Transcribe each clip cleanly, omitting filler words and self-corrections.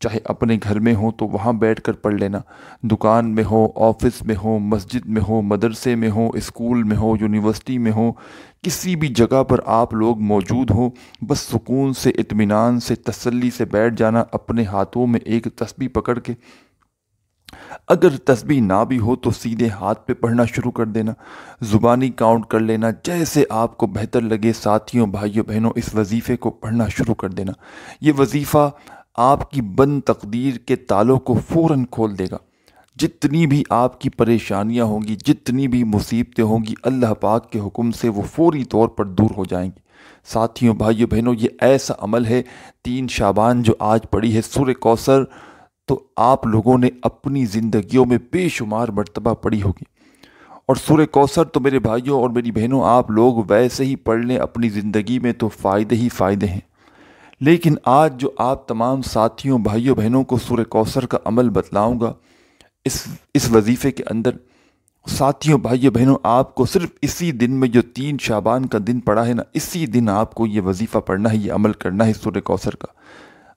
چاہے اپنے گھر میں ہو تو وہاں بیٹھ کر پڑھ لینا، دکان میں ہو، آفس میں ہو، مسجد میں ہو، مدرسے میں ہو، اسکول میں ہو، یونیورسٹی میں ہو، کسی بھی جگہ پر آپ لوگ موجود ہو، بس سکون سے، اطمینان سے، تسلی سے بیٹھ جانا اپنے ہاتھوں میں ایک تسبیح پکڑ کے۔ اگر تسبیح نہ بھی ہو تو سیدھے ہاتھ پہ پڑھنا شروع کر دینا، زبانی کاؤنٹ کر لینا، جیسے آپ کو بہتر لگے۔ ساتھیوں، بھائیوں، بہنوں، اس وظیفے کو پڑھنا شروع کر دینا۔ یہ وظیفہ آپ کی بند تقدیر کے تالوں کو فوراً کھول دے گا۔ جتنی بھی آپ کی پریشانیاں ہوں گی، جتنی بھی مصیبتیں ہوں گی، اللہ پاک کے حکم سے وہ فوری طور پر دور ہو جائیں گی۔ ساتھیوں، بھائیوں، بہنوں، یہ ایسا عمل ہے، 3 شعبان جو آج پڑھی ہے سورہ کوثر، تو آپ لوگوں نے اپنی زندگیوں میں بے شمار مرتبہ پڑھی ہوگی۔ اور سورہ کوثر تو میرے بھائیوں اور میری بہنوں آپ لوگ ویسے ہی پڑھ لیں اپنی زندگی میں تو فائدے ہی فائدے ہیں۔ لیکن آج جو آپ تمام ساتھیوں، بھائیوں، بہنوں کو سورہ کوثر کا عمل بتلاؤں گا اس وظیفے کے اندر، ساتھیوں، بھائیوں، بہنوں، آپ کو صرف اسی دن میں جو 3 شعبان کا دن پڑا ہے نا، اسی دن آپ کو یہ وظیفہ پڑھنا ہے، یہ عمل کرنا ہے سورہ کوثر کا۔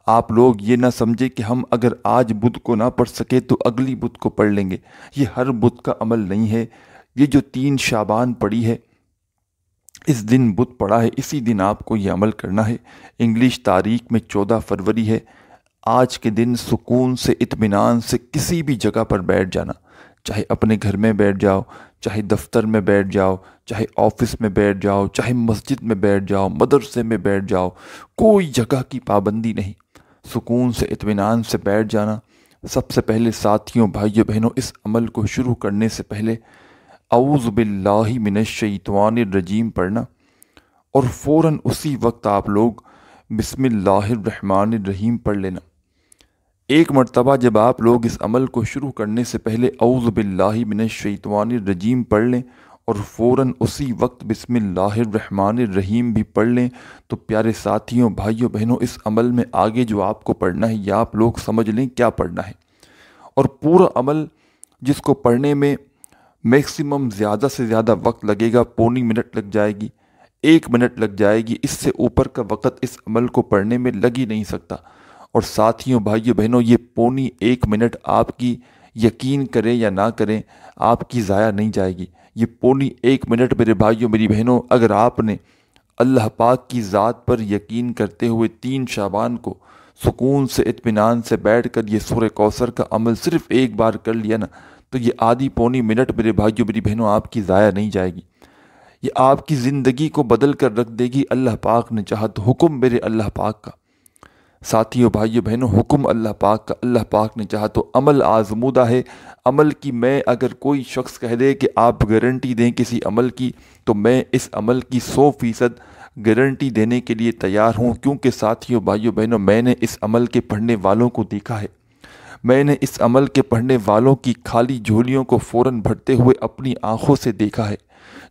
آپ لوگ یہ نہ سمجھے کہ ہم اگر آج بدھ کو نہ پڑھ سکے تو اگلی بدھ کو پڑھ لیں گے، یہ ہر بدھ کا عمل نہیں ہے۔ یہ جو 3 شعبان پڑی ہے، اس دن بدھ پڑا ہے، اسی دن آپ کو یہ عمل کرنا ہے۔ انگلش تاریخ میں 14 فروری ہے۔ آج کے دن سکون سے، اطمینان سے کسی بھی جگہ پر بیٹھ جانا، چاہے اپنے گھر میں بیٹھ جاؤ، چاہے دفتر میں بیٹھ جاؤ، چاہے آفس میں بیٹھ جاؤ، چاہے مسجد میں بیٹھ جاؤ، مدرسے میں بیٹھ جاؤ، کوئی جگہ کی پابندی نہیں، سکون سے، اطمینان سے بیٹھ جانا۔ سب سے پہلے ساتھیوں، بھائیوں، بہنوں، اس عمل کو شروع کرنے سے پہلے اعوذ باللہ من الشیطان الرجیم پڑھنا، اور فوراً اسی وقت آپ لوگ بسم اللہ الرحمن الرحیم پڑھ لینا۔ ایک مرتبہ جب آپ لوگ اس عمل کو شروع کرنے سے پہلے اعوذ باللہ من الشیطان الرجیم پڑھ لیں اور فوراً اسی وقت بسم اللہ الرحمن الرحیم بھی پڑھ لیں، تو پیارے ساتھیوں، بھائیوں، بہنوں، اس عمل میں آگے جو آپ کو پڑھنا ہے یا آپ لوگ سمجھ لیں کیا پڑھنا ہے۔ اور پورا عمل جس کو پڑھنے میں میکسیمم زیادہ سے زیادہ وقت لگے گا، پونی منٹ لگ جائے گی، 1 منٹ لگ جائے گی، اس سے اوپر کا وقت اس عمل کو پڑھنے میں لگ ہی نہیں سکتا۔ اور ساتھیوں، بھائیوں، بہنوں، یہ پونی 1 منٹ آپ کی، یقین کریں یا نہ کریں، آپ کی ضائع نہیں جائے گی۔ یہ پونی 1 منٹ میرے بھائیوں، میری بہنوں، اگر آپ نے اللہ پاک کی ذات پر یقین کرتے ہوئے 3 شعبان کو سکون سے، اطمینان سے بیٹھ کر یہ سورہ کوثر کا عمل صرف ایک بار کر لیا نا، تو یہ آدھی پونی منٹ میرے بھائیوں، میری بہنوں، آپ کی ضائع نہیں جائے گی۔ یہ آپ کی زندگی کو بدل کر رکھ دے گی، اللہ پاک نے چاہا تو۔ حکم میرے اللہ پاک کا، ساتھیوں، بھائیوں، بہنوں، حکم اللہ پاک کا، اللہ پاک نے چاہا تو۔ عمل آزمودہ ہے، عمل کی میں اگر کوئی شخص کہہ دے کہ آپ گارنٹی دیں کسی عمل کی، تو میں اس عمل کی 100% گارنٹی دینے کے لیے تیار ہوں، کیونکہ ساتھیوں، بھائیوں، بہنوں، میں نے اس عمل کے پڑھنے والوں کو دیکھا ہے۔ میں نے اس عمل کے پڑھنے والوں کی خالی جھولیوں کو فوراً بھرتے ہوئے اپنی آنکھوں سے دیکھا ہے۔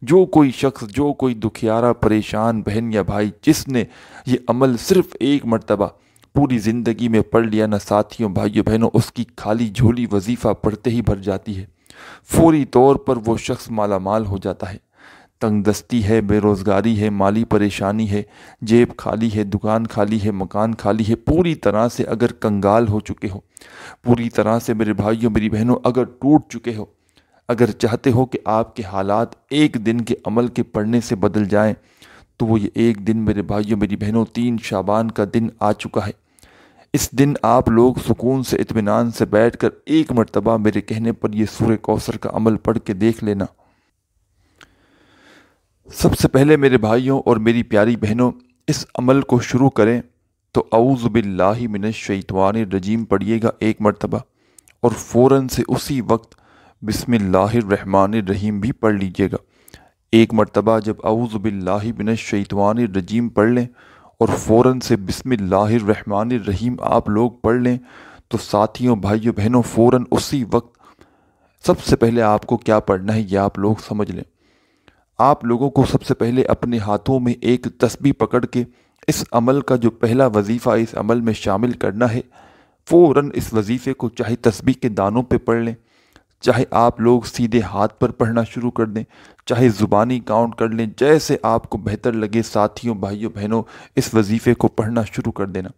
جو کوئی شخص، جو کوئی دکھیارا، پریشان بہن یا بھائی، جس نے یہ عمل صرف 1 مرتبہ پوری زندگی میں پڑھ لیا نا، ساتھیوں، بھائیوں، بہنوں، اس کی خالی جھولی وظیفہ پڑھتے ہی بھر جاتی ہے۔ فوری طور پر وہ شخص مالا مال ہو جاتا ہے۔ تنگ دستی ہے، بے روزگاری ہے، مالی پریشانی ہے، جیب خالی ہے، دکان خالی ہے، مکان خالی ہے، پوری طرح سے اگر کنگال ہو چکے ہو، پوری طرح سے میرے بھائیوں، میری بہنوں، اگر ٹوٹ چکے ہو، اگر چاہتے ہو کہ آپ کے حالات ایک دن کے عمل کے پڑھنے سے بدل جائیں، تو وہ یہ ایک دن میرے بھائیوں، میری بہنوں، 3 شعبان کا دن آ چکا ہے۔ اس دن آپ لوگ سکون سے، اطمینان سے بیٹھ کر 1 مرتبہ میرے کہنے پر یہ سورہ کوثر کا عمل پڑھ کے دیکھ لینا۔ سب سے پہلے میرے بھائیوں اور میری پیاری بہنوں، اس عمل کو شروع کریں تو اعوذ باللہ من الشیطان الرجیم پڑھیے گا 1 مرتبہ، اور فوراً سے اسی وقت بسم اللہ الرحمن الرحیم بھی پڑھ لیجئے گا 1 مرتبہ۔ جب اعوذ باللہ من الشیطان الرجیم پڑھ لیں اور فوراً سے بسم اللہ الرحمن الرحیم آپ لوگ پڑھ لیں، تو ساتھیوں، بھائیوں، بہنوں، فوراً اسی وقت سب سے پہلے آپ کو کیا پڑھنا ہے یہ آپ لوگ سمجھ لیں۔ آپ لوگوں کو سب سے پہلے اپنے ہاتھوں میں ایک تسبیح پکڑ کے اس عمل کا جو پہلا وظیفہ اس عمل میں شامل کرنا ہے، فوراً اس وظیفے کو چاہے تسبیح کے دانوں پہ پڑھ لیں، چاہے آپ لوگ سیدھے ہاتھ پر پڑھنا شروع کر دیں، چاہے زبانی کاؤنٹ کر لیں، جیسے آپ کو بہتر لگے۔ ساتھیوں، بھائیوں، بہنوں، اس وظیفے کو پڑھنا شروع کر دینا۔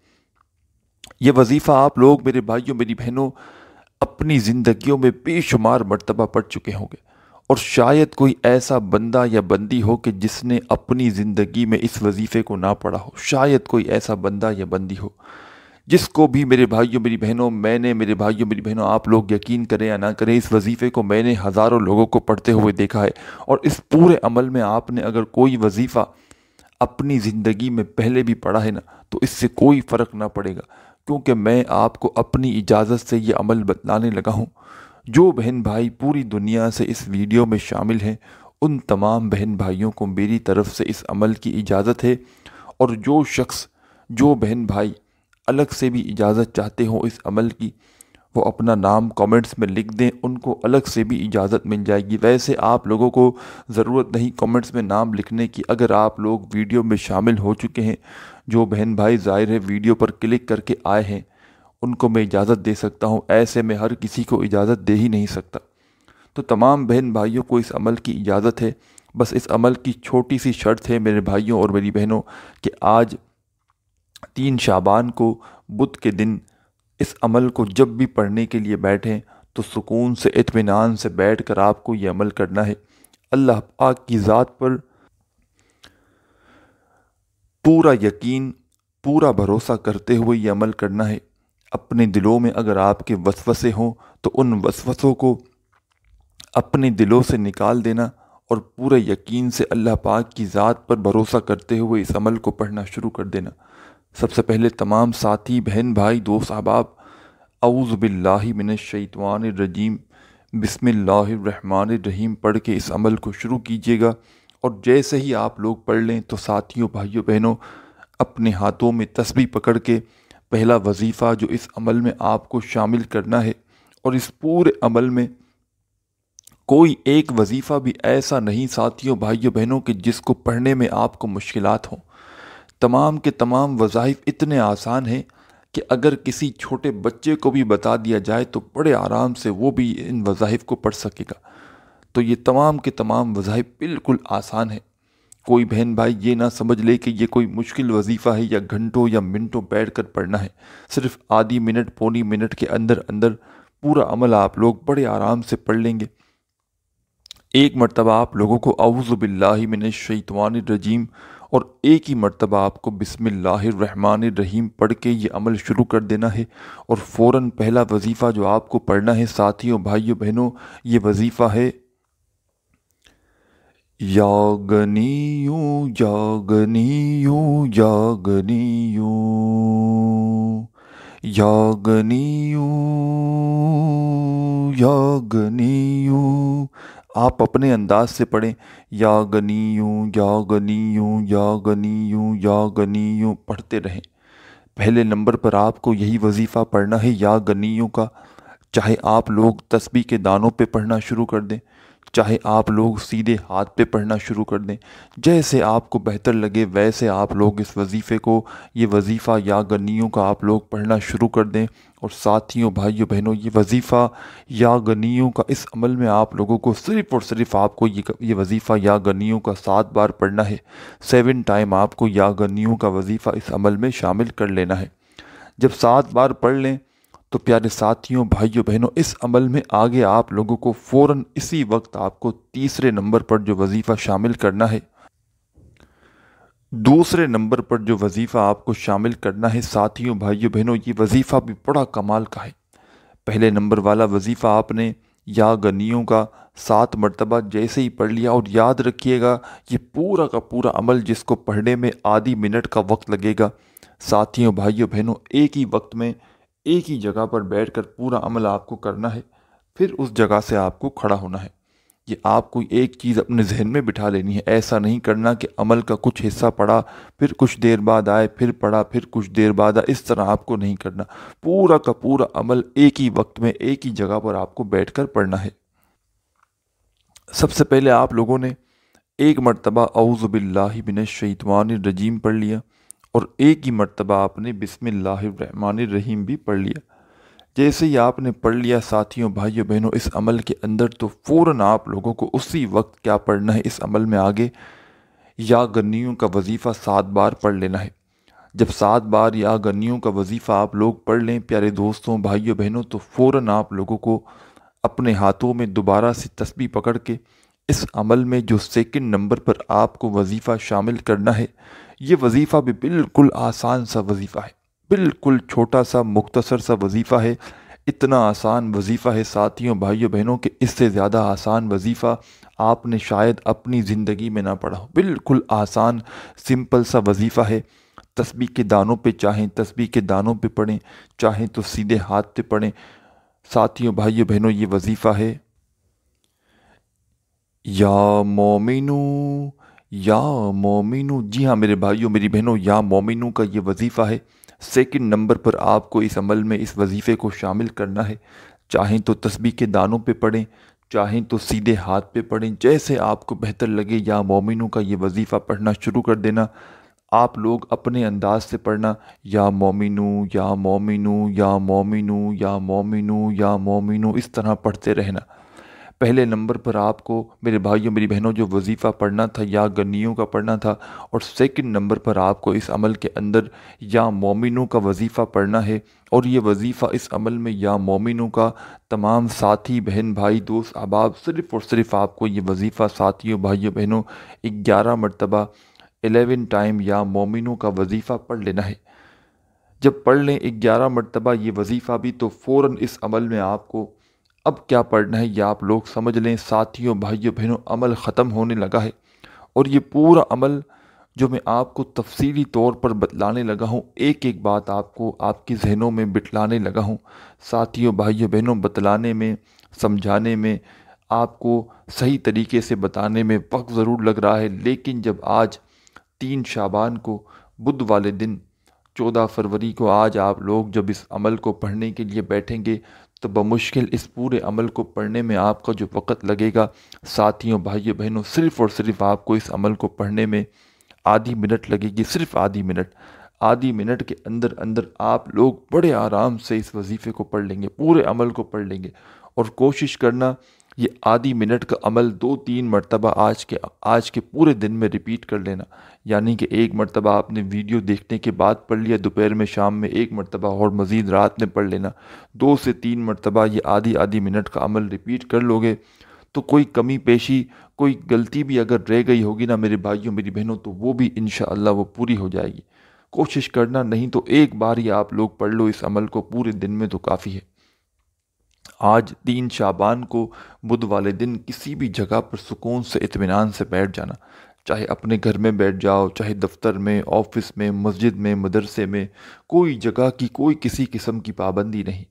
یہ وظیفہ آپ لوگ میرے بھائیوں میری بہنوں اپنی زندگیوں میں بے شمار مرتبہ پڑھ چکے ہوں گے، اور شاید کوئی ایسا بندہ یا بندی ہو کہ جس نے اپنی زندگی میں اس وظیفے کو نہ پڑھا ہو۔ شاید کوئی ایسا بندہ یا بندی ہو جس کو بھی میرے بھائیوں میری بہنوں میرے بھائیوں میری بہنوں آپ لوگ یقین کریں یا نہ کریں، اس وظیفے کو میں نے ہزاروں لوگوں کو پڑھتے ہوئے دیکھا ہے، اور اس پورے عمل میں آپ نے اگر کوئی وظیفہ اپنی زندگی میں پہلے بھی پڑھا ہے نا، تو اس سے کوئی فرق نہ پڑے گا، کیونکہ میں آپ کو اپنی اجازت سے یہ عمل بتلانے لگا ہوں۔ جو بہن بھائی پوری دنیا سے اس ویڈیو میں شامل ہیں، ان تمام بہن بھائیوں کو میری طرف سے اس عمل کی اجازت ہے، اور جو بہن بھائی الگ سے بھی اجازت چاہتے ہوں اس عمل کی، وہ اپنا نام کامنٹس میں لکھ دیں، ان کو الگ سے بھی اجازت مل جائے گی۔ ویسے آپ لوگوں کو ضرورت نہیں کامنٹس میں نام لکھنے کی، اگر آپ لوگ ویڈیو میں شامل ہو چکے ہیں، جو بہن بھائی ظاہر ہے ویڈیو پر کلک کر کے آئے ہیں، ان کو میں اجازت دے سکتا ہوں، ایسے میں ہر کسی کو اجازت دے ہی نہیں سکتا۔ تو تمام بہن بھائیوں کو اس عمل کی اجازت ہے، بس اس عمل کی چھوٹی سی شرط ہے میرے بھائیوں اور میری بہنوں، کہ آج 3 شعبان کو بدھ کے دن اس عمل کو جب بھی پڑھنے کے لیے بیٹھیں تو سکون سے اطمینان سے بیٹھ کر آپ کو یہ عمل کرنا ہے۔ اللہ پاک کی ذات پر پورا یقین، پورا بھروسہ کرتے ہوئے یہ عمل کرنا ہے۔ اپنے دلوں میں اگر آپ کے وسوسے ہوں تو ان وسوسوں کو اپنے دلوں سے نکال دینا، اور پورے یقین سے اللہ پاک کی ذات پر بھروسہ کرتے ہوئے اس عمل کو پڑھنا شروع کر دینا۔ سب سے پہلے تمام ساتھی بہن بھائی دوست احباب، اعوذ باللہ من الشیطان الرجیم، بسم اللہ الرحمن الرحیم پڑھ کے اس عمل کو شروع کیجیے گا، اور جیسے ہی آپ لوگ پڑھ لیں تو ساتھیوں بھائیوں بہنوں اپنے ہاتھوں میں تسبیح پکڑ کے پہلا وظیفہ جو اس عمل میں آپ کو شامل کرنا ہے، اور اس پورے عمل میں کوئی ایک وظیفہ بھی ایسا نہیں ساتھیوں بھائیوں بہنوں کہ جس کو پڑھنے میں آپ کو مشکلات ہوں۔ تمام کے تمام وظائف اتنے آسان ہیں کہ اگر کسی چھوٹے بچے کو بھی بتا دیا جائے تو بڑے آرام سے وہ بھی ان وظائف کو پڑھ سکے گا۔ تو یہ تمام کے تمام وظائف بالکل آسان ہیں۔ کوئی بہن بھائی یہ نہ سمجھ لے کہ یہ کوئی مشکل وظیفہ ہے یا گھنٹوں یا منٹوں بیٹھ کر پڑھنا ہے۔ صرف آدھی منٹ پونی منٹ کے اندر اندر پورا عمل آپ لوگ بڑے آرام سے پڑھ لیں گے۔ ایک مرتبہ آپ لوگوں کو اعوذ باللہ من الشیطان الرجیم اور ایک ہی مرتبہ آپ کو بسم اللہ الرحمن الرحیم پڑھ کے یہ عمل شروع کر دینا ہے، اور فوراً پہلا وظیفہ جو آپ کو پڑھنا ہے ساتھیوں بھائیوں بہنوں، یہ وظیفہ ہے یا غنیوں یا غنیوں یا غنیوں یا غنیوں یا غنیوں۔ آپ اپنے انداز سے پڑھیں، یا غنیوں یا غنیوں یا غنیوں یا غنیوں پڑھتے رہیں۔ پہلے نمبر پر آپ کو یہی وظیفہ پڑھنا ہے یا غنیوں کا، چاہے آپ لوگ تسبیح کے دانوں پہ پڑھنا شروع کر دیں، چاہے آپ لوگ سیدھے ہاتھ پہ پڑھنا شروع کر دیں، جیسے آپ کو بہتر لگے ویسے آپ لوگ اس وظیفے کو، یہ وظیفہ یا غنیوں کا آپ لوگ پڑھنا شروع کر دیں۔ اور ساتھیوں بھائیوں بہنوں یہ وظیفہ یا غنیوں کا اس عمل میں آپ لوگوں کو صرف اور صرف آپ کو یہ وظیفہ یا غنیوں کا 7 بار پڑھنا ہے۔ 7 ٹائم آپ کو یا غنیوں کا وظیفہ اس عمل میں شامل کر لینا ہے۔ جب 7 بار پڑھ لیں تو پیارے ساتھیوں بھائیوں بہنوں اس عمل میں آگے آپ لوگوں کو فوراً اسی وقت آپ کو تیسرے نمبر پر جو وظیفہ شامل کرنا ہے، دوسرے نمبر پر جو وظیفہ آپ کو شامل کرنا ہے ساتھیوں بھائیوں بہنوں، یہ وظیفہ بھی بڑا کمال کا ہے۔ پہلے نمبر والا وظیفہ آپ نے یا غنیوں کا 7 مرتبہ جیسے ہی پڑھ لیا، اور یاد رکھیے گا یہ پورا کا پورا عمل جس کو پڑھنے میں آدھی منٹ کا وقت لگے گا، ساتھیوں بھائیوں بہنوں ایک ہی وقت میں ایک ہی جگہ پر بیٹھ کر پورا عمل آپ کو کرنا ہے، پھر اس جگہ سے آپ کو کھڑا ہونا ہے۔ یہ آپ کو ایک چیز اپنے ذہن میں بٹھا لینی ہے، ایسا نہیں کرنا کہ عمل کا کچھ حصہ پڑھا پھر کچھ دیر بعد آئے، پھر پڑھا پھر کچھ دیر بعد آئے، اس طرح آپ کو نہیں کرنا۔ پورا کا پورا عمل ایک ہی وقت میں ایک ہی جگہ پر آپ کو بیٹھ کر پڑھنا ہے۔ سب سے پہلے آپ لوگوں نے ایک مرتبہ اعوذ باللہ من الشیطان الرجیم پڑھ لیا، اور ایک ہی مرتبہ آپ نے بسم اللہ الرحمن الرحیم بھی پڑھ لیا۔ جیسے ہی آپ نے پڑھ لیا ساتھیوں بھائیوں بہنوں اس عمل کے اندر، تو فوراً آپ لوگوں کو اسی وقت کیا پڑھنا ہے، اس عمل میں آگے یا غنیوں کا وظیفہ 7 بار پڑھ لینا ہے۔ جب 7 بار یا گنیوں کا وظیفہ آپ لوگ پڑھ لیں پیارے دوستوں بھائیوں بہنوں، تو فوراً آپ لوگوں کو اپنے ہاتھوں میں دوبارہ سے تسبیح پکڑ کے اس عمل میں جو سیکنڈ نمبر پر آپ کو وظیفہ شامل کرنا ہے، یہ وظیفہ بھی بالکل آسان سا وظیفہ ہے، بالکل چھوٹا سا مختصر سا وظیفہ ہے۔ اتنا آسان وظیفہ ہے ساتھیوں بھائیوں بہنوں کہ اس سے زیادہ آسان وظیفہ آپ نے شاید اپنی زندگی میں نہ پڑھا ہو۔ بالکل آسان سمپل سا وظیفہ ہے۔ تسبیح کے دانوں پہ چاہیں تسبیح کے دانوں پہ پڑھیں، چاہیں تو سیدھے ہاتھ پہ پڑھیں۔ ساتھیوں بھائیوں بہنوں، یہ وظیفہ ہے یا مومنو یا مومنو۔ جی ہاں میرے بھائیوں میری بہنوں، یا مومنو کا یہ وظیفہ ہے۔ سیکنڈ نمبر پر آپ کو اس عمل میں اس وظیفے کو شامل کرنا ہے۔ چاہیں تو تسبیح کے دانوں پہ پڑھیں، چاہیں تو سیدھے ہاتھ پہ پڑھیں، جیسے آپ کو بہتر لگے۔ یا مومنو کا یہ وظیفہ پڑھنا شروع کر دینا۔ آپ لوگ اپنے انداز سے پڑھنا، یا مومنو یا مومنو یا مومنو یا مومنو یا مومنو، اس طرح پڑھتے رہنا۔ پہلے نمبر پر آپ کو میرے بھائیوں میری بہنوں جو وظیفہ پڑھنا تھا یا گنیوں کا پڑھنا تھا، اور سیکنڈ نمبر پر آپ کو اس عمل کے اندر یا مومنوں کا وظیفہ پڑھنا ہے۔ اور یہ وظیفہ اس عمل میں یا مومنوں کا تمام ساتھی بہن بھائی دوست احباب، صرف اور صرف آپ کو یہ وظیفہ ساتھیوں بھائیوں بہنوں 11 مرتبہ 11 ٹائم یا مومنوں کا وظیفہ پڑھ لینا ہے۔ جب پڑھ لیں 11 مرتبہ یہ وظیفہ بھی، تو فوراً اس عمل میں آپ کو اب کیا پڑھنا ہے یہ آپ لوگ سمجھ لیں۔ ساتھیوں بھائیوں بہنوں، عمل ختم ہونے لگا ہے، اور یہ پورا عمل جو میں آپ کو تفصیلی طور پر بتلانے لگا ہوں، ایک ایک بات آپ کو آپ کی ذہنوں میں بٹلانے لگا ہوں۔ ساتھیوں بھائیوں بہنوں، بتلانے میں، سمجھانے میں، آپ کو صحیح طریقے سے بتانے میں وقت ضرور لگ رہا ہے، لیکن جب آج 3 شعبان کو بدھ والے دن 14 فروری کو آج آپ لوگ جب اس عمل کو پڑھنے کے لیے بیٹھیں گے، تو بمشکل اس پورے عمل کو پڑھنے میں آپ کا جو وقت لگے گا ساتھیوں بھائیوں بہنوں، صرف اور صرف آپ کو اس عمل کو پڑھنے میں آدھی منٹ لگے گی، صرف آدھی منٹ۔ آدھی منٹ کے اندر اندر آپ لوگ بڑے آرام سے اس وظیفے کو پڑھ لیں گے، پورے عمل کو پڑھ لیں گے۔ اور کوشش کرنا یہ آدھی منٹ کا عمل 2-3 مرتبہ آج کے پورے دن میں ریپیٹ کر لینا۔ یعنی کہ ایک مرتبہ آپ نے ویڈیو دیکھنے کے بعد پڑھ لیا، دوپہر میں شام میں ایک مرتبہ اور مزید رات میں پڑھ لینا۔ 2 سے 3 مرتبہ یہ آدھی منٹ کا عمل ریپیٹ کر لوگے، تو کوئی کمی پیشی، کوئی غلطی بھی اگر رہ گئی ہوگی نا میرے بھائیوں میری بہنوں، تو وہ بھی انشاءاللہ وہ پوری ہو جائے گی۔ کوشش کرنا، نہیں تو ایک بار ہی آپ لوگ پڑھ لو اس عمل کو، پورے دن میں تو کافی ہے۔ آج 3 شعبان کو بدھ والے دن کسی بھی جگہ پر سکون سے اطمینان سے بیٹھ جانا، چاہے اپنے گھر میں بیٹھ جاؤ، چاہے دفتر میں، آفس میں، مسجد میں، مدرسے میں، کوئی جگہ کی کوئی کسی قسم کی پابندی نہیں،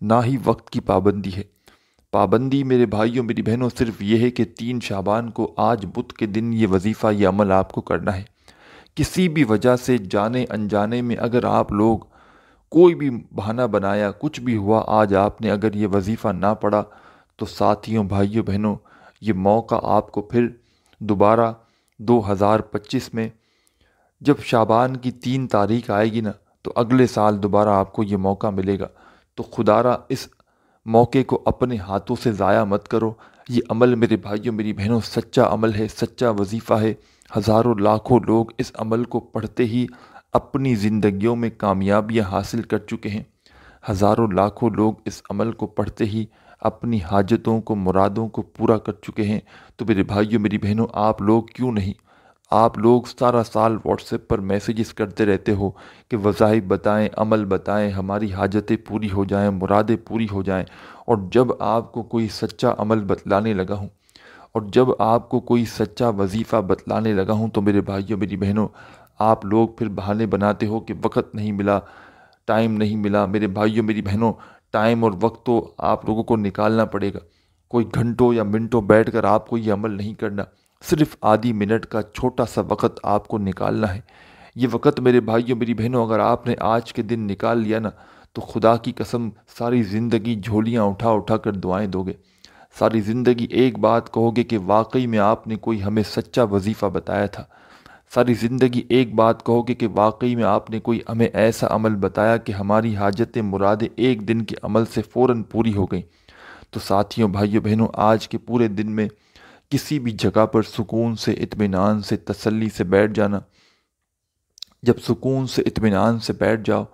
نہ ہی وقت کی پابندی ہے۔ پابندی میرے بھائیوں میری بہنوں صرف یہ ہے کہ 3 شعبان کو آج بدھ کے دن یہ وظیفہ یہ عمل آپ کو کرنا ہے۔ کسی بھی وجہ سے جانے انجانے میں اگر آپ لوگ کوئی بھی بہانہ بنایا، کچھ بھی ہوا، آج آپ نے اگر یہ وظیفہ نہ پڑھا، تو ساتھیوں بھائیوں بہنوں یہ موقع آپ کو پھر دوبارہ 2025 میں جب شعبان کی 3 تاریخ آئے گی نا، تو اگلے سال دوبارہ آپ کو یہ موقع ملے گا۔ تو خدا را اس موقع کو اپنے ہاتھوں سے ضائع مت کرو۔ یہ عمل میرے بھائیوں میری بہنوں سچا عمل ہے، سچا وظیفہ ہے۔ ہزاروں لاکھوں لوگ اس عمل کو پڑھتے ہی اپنی زندگیوں میں کامیابیاں حاصل کر چکے ہیں۔ ہزاروں لاکھوں لوگ اس عمل کو پڑھتے ہی اپنی حاجتوں کو، مرادوں کو پورا کر چکے ہیں۔ تو میرے بھائیوں میری بہنوں، آپ لوگ کیوں نہیں، آپ لوگ سارا سال واٹس ایپ پر میسیجز کرتے رہتے ہو کہ وظائف بتائیں، عمل بتائیں، ہماری حاجتیں پوری ہو جائیں، مرادیں پوری ہو جائیں۔ اور جب آپ کو کوئی سچا عمل بتلانے لگا ہوں، اور جب آپ کو کوئی سچا وظیفہ بتلانے لگا ہوں، تو میرے بھائیوں میری بہنوں آپ لوگ پھر بہانے بناتے ہو کہ وقت نہیں ملا، ٹائم نہیں ملا۔ میرے بھائیوں میری بہنوں، ٹائم اور وقت تو آپ لوگوں کو نکالنا پڑے گا۔ کوئی گھنٹوں یا منٹوں بیٹھ کر آپ کو یہ عمل نہیں کرنا، صرف آدھی منٹ کا چھوٹا سا وقت آپ کو نکالنا ہے۔ یہ وقت میرے بھائیوں میری بہنوں اگر آپ نے آج کے دن نکال لیا نا، تو خدا کی قسم ساری زندگی جھولیاں اٹھا اٹھا کر دعائیں دو گے۔ ساری زندگی ایک بات کہو گے کہ واقعی میں آپ نے کوئی ہمیں سچا وظیفہ بتایا تھا۔ ساری زندگی ایک بات کہو گے کہ واقعی میں آپ نے کوئی ہمیں ایسا عمل بتایا کہ ہماری حاجتیں مرادیں ایک دن کے عمل سے فوراً پوری ہو گئیں۔ تو ساتھیوں بھائیوں بہنوں، آج کے پورے دن میں کسی بھی جگہ پر سکون سے، اطمینان سے، تسلی سے بیٹھ جانا۔ جب سکون سے اطمینان سے بیٹھ جاؤ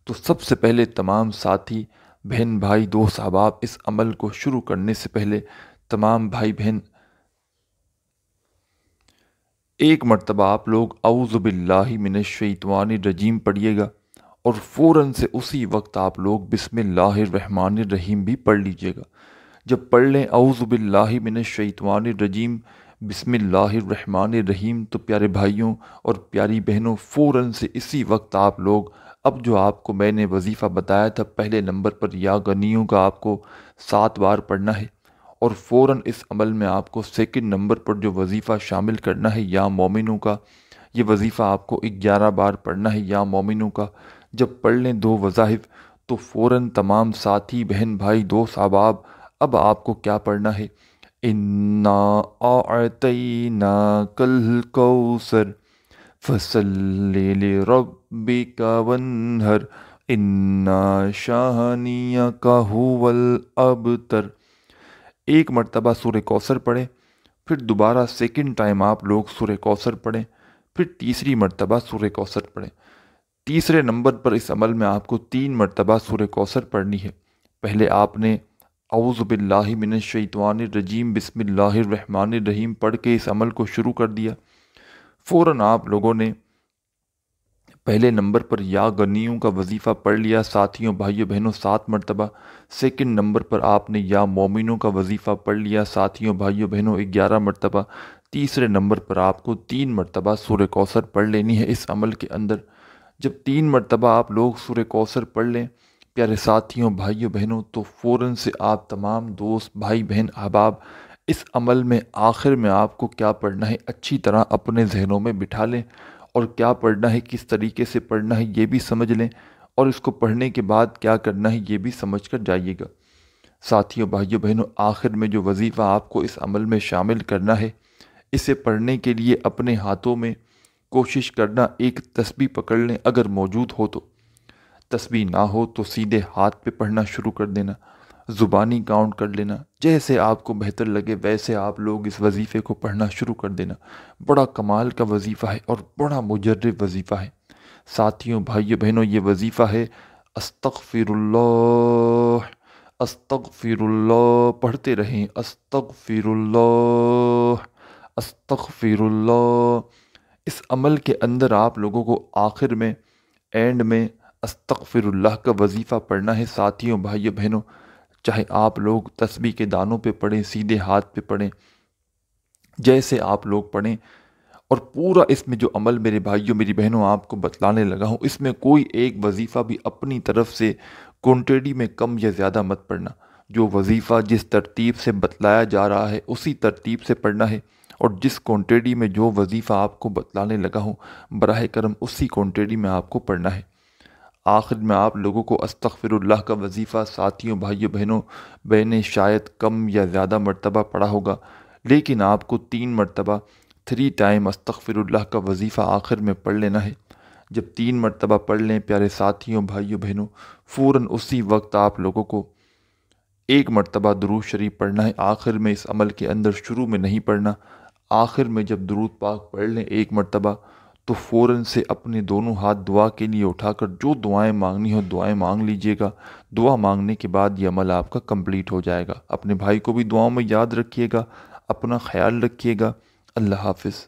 تو سب سے پہلے تمام ساتھی بہن بھائی دوست احباب اس عمل کو شروع کرنے سے پہلے تمام بھائی بہن ایک مرتبہ آپ لوگ اعوذ باللہ من الشیطان الرجیم پڑھیے گا اور فوراً سے اسی وقت آپ لوگ بسم اللہ الرحمن الرحیم بھی پڑھ لیجئے گا۔ جب پڑھ لیں اعوذ باللہ من الشیطان الرجیم بسم اللہ الرحمن الرحیم تو پیارے بھائیوں اور پیاری بہنوں فوراً سے اسی وقت آپ لوگ اب جو آپ کو میں نے وظیفہ بتایا تھا پہلے نمبر پر یا غنیوں کا آپ کو 7 بار پڑھنا ہے، اور فوراً اس عمل میں آپ کو سیکنڈ نمبر پر جو وظیفہ شامل کرنا ہے یا مومنوں کا، یہ وظیفہ آپ کو 11 بار پڑھنا ہے یا مومنوں کا۔ جب پڑھ لیں 2 وظائف تو فوراً تمام ساتھی بہن بھائی دوست احباب اب آپ کو کیا پڑھنا ہے؟ اِنَّا أَعْطَيْنَاكَ الْكَوْثَرَ فَصَلِّ لِرَبِّكَ وَانْحَرْ إِنَّ شَانِئَكَ هُوَ الْأَبْتَرُ۔ ایک مرتبہ سورہ کوثر پڑھیں، پھر دوبارہ سیکنڈ ٹائم آپ لوگ سورہ کوثر پڑھیں، پھر تیسری مرتبہ سورہ کوثر پڑھیں۔ تیسرے نمبر پر اس عمل میں آپ کو 3 مرتبہ سورہ کوثر پڑھنی ہے۔ پہلے آپ نے اعوذ باللہ من الشیطان الرجیم بسم اللہ الرحمن الرحیم پڑھ کے اس عمل کو شروع کر دیا۔ فوراً آپ لوگوں نے پہلے نمبر پر یا غنیوں کا وظیفہ پڑھ لیا ساتھیوں بھائیوں بہنوں 7 مرتبہ، سیکنڈ نمبر پر آپ نے یا مومنوں کا وظیفہ پڑھ لیا ساتھیوں بھائیوں بہنوں 11 مرتبہ، تیسرے نمبر پر آپ کو 3 مرتبہ سورہ کوثر پڑھ لینی ہے اس عمل کے اندر۔ جب 3 مرتبہ آپ لوگ سورہ کوثر پڑھ لیں پیارے ساتھیوں بھائیوں بہنوں تو فوراً سے آپ تمام دوست بھائی بہن احباب اس عمل میں آخر میں آپ کو کیا پڑھنا ہے اچھی طرح اپنے ذہنوں میں بٹھا لیں، اور کیا پڑھنا ہے کس طریقے سے پڑھنا ہے یہ بھی سمجھ لیں، اور اس کو پڑھنے کے بعد کیا کرنا ہے یہ بھی سمجھ کر جائیے گا۔ ساتھیوں بھائیوں بہنوں آخر میں جو وظیفہ آپ کو اس عمل میں شامل کرنا ہے، اسے پڑھنے کے لیے اپنے ہاتھوں میں کوشش کرنا ایک تسبیح پکڑ لیں، اگر موجود ہو تو۔ تسبیح نہ ہو تو سیدھے ہاتھ پہ پڑھنا شروع کر دینا، زبانی کاؤنٹ کر لینا، جیسے آپ کو بہتر لگے ویسے آپ لوگ اس وظیفے کو پڑھنا شروع کر دینا۔ بڑا کمال کا وظیفہ ہے اور بڑا مجرب وظیفہ ہے۔ ساتھیوں بھائیوں بہنوں یہ وظیفہ ہے استغفر اللہ، استغفر اللہ، پڑھتے رہیں استغفر اللہ، استغفر اللہ۔ اس عمل کے اندر آپ لوگوں کو آخر میں اینڈ میں استغفر اللہ کا وظیفہ پڑھنا ہے ساتھیوں بھائیوں بہنوں، چاہے آپ لوگ تسبیح کے دانوں پہ پڑھیں سیدھے ہاتھ پہ پڑھیں جیسے آپ لوگ پڑھیں، اور پورا اس میں جو عمل میرے بھائیوں میری بہنوں آپ کو بتلانے لگا ہوں اس میں کوئی ایک وظیفہ بھی اپنی طرف سے کوانٹیٹی میں کم یا زیادہ مت پڑھنا، جو وظیفہ جس ترتیب سے بتلایا جا رہا ہے اسی ترتیب سے پڑھنا ہے، اور جس کوانٹیٹی میں جو وظیفہ آپ کو بتلانے لگا ہوں براہ کرم اسی کوانٹیٹی میں آپ کو پڑھنا ہے۔ آخر میں آپ لوگوں کو استغفر اللہ کا وظیفہ ساتھیوں بھائیوں بہنوں میں نے شاید کم یا زیادہ مرتبہ پڑھا ہوگا، لیکن آپ کو 3 مرتبہ 3 ٹائم استغفر اللہ کا وظیفہ آخر میں پڑھ لینا ہے۔ جب 3 مرتبہ پڑھ لیں پیارے ساتھیوں بھائیوں بہنوں فوراً اسی وقت آپ لوگوں کو 1 مرتبہ درود شریف پڑھنا ہے، آخر میں اس عمل کے اندر شروع میں نہیں پڑھنا۔ آخر میں جب درود پاک پڑھ لیں 1 مرتبہ تو فوراً سے اپنے دونوں ہاتھ دعا کے لیے اٹھا کر جو دعائیں مانگنی ہو دعائیں مانگ لیجئے گا۔ دعا مانگنے کے بعد یہ عمل آپ کا کمپلیٹ ہو جائے گا۔ اپنے بھائی کو بھی دعاؤں میں یاد رکھیے گا، اپنا خیال رکھیے گا۔ اللہ حافظ۔